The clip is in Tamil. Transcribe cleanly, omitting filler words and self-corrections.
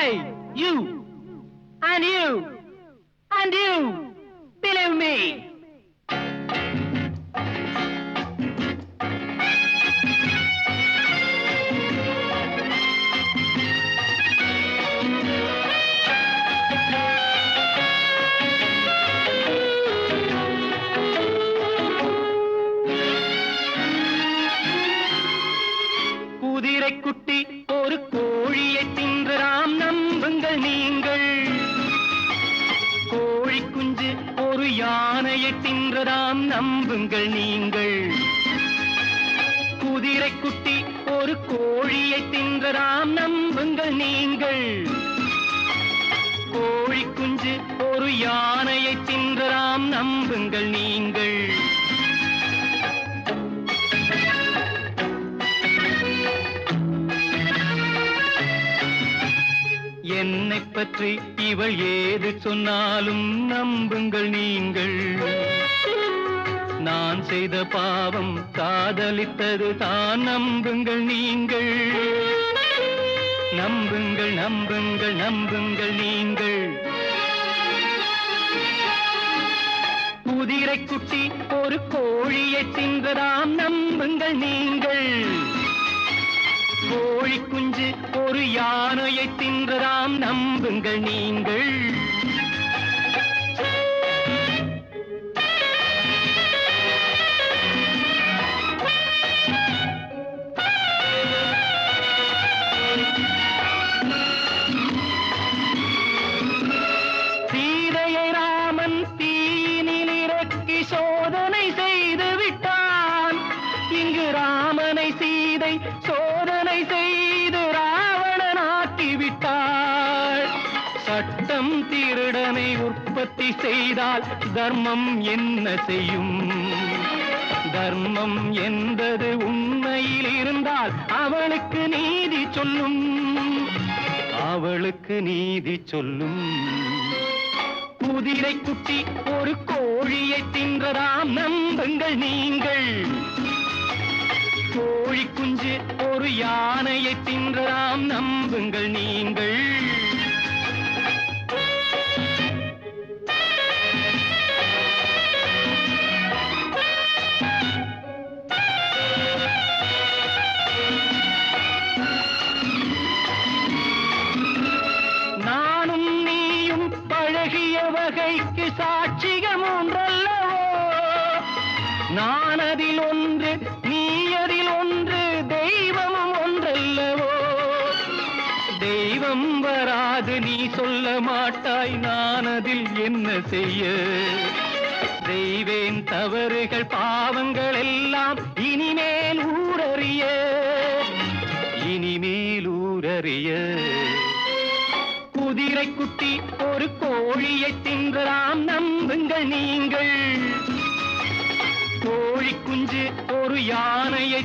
Hey, you, and you, and you, believe me. குதிரை குட்டி ஒரு கோழியை தின்றதாம் நம்புங்கள் நீங்கள். கோழி குஞ்சு ஒரு யானையை தின்றதாம் நம்புங்கள் நீங்கள். குதிரை குட்டி ஒரு கோழியை தின்றதாம் நம்புங்கள் நீங்கள். கோழி குஞ்சு ஒரு யானையை தின்றதாம் நம்புங்கள் நீங்கள். என்னைப் பற்றி இவள் ஏது சொன்னாலும் நம்புங்கள் நீங்கள். நான் செய்த பாவம் காதலித்தது தான் நம்புங்கள் நீங்கள். நம்புங்கள் நம்புங்கள் நம்புங்கள் நீங்கள். குதிரை குட்டி ஒரு கோழியை தின்றதாம் நம்புங்கள் நீங்கள். கோழி குஞ்சு ஒரு யானையை தின்றதாம் நம்புங்கள் நீங்கள். சீதையை ராமன் தீயினில் இறக்கி சோதனை செய்து விட்டான். இங்கு ராமனை சீதை சோதனை செய்து ராவணனாக்கி விட்டாள். சட்டம் திருடனை உற்பத்தி செய்தால் தர்மம் என்ன செய்யும்? தர்மம் என்பது உண்மையில் இருந்தால் அவளுக்கு நீதி சொல்லும். அவளுக்கு நீதி சொல்லும். குதிரை குட்டி ஒரு கோழியை தின்றதாம் நம்புங்கள் நீங்கள். கோழி குஞ்சு ஒரு யானையை தின்றதாம் நம்புங்கள் நீங்கள். நானும் நீயும் பழகிய வகைக்கு சாட்சியம் ஒன்றல்லவோ. நான் அதில் ஒன்று நீ அதில் ஒன்று தெய்வமும் ஒன்றல்லவோ. தெய்வம் வராது நீ சொல்ல மாட்டாய், நான் அதில் என்ன செய்ய? செய்வேன் தவறுகள் பாவங்கள் எல்லாம் இனிமேல் ஊரறிய. இனிமேல் ஊரறிய. குதிரை குட்டி ஒரு கோழியை தின்றதாம் நம்புங்கள் நீங்கள். கோழி குஞ்சு ஒரு யானையை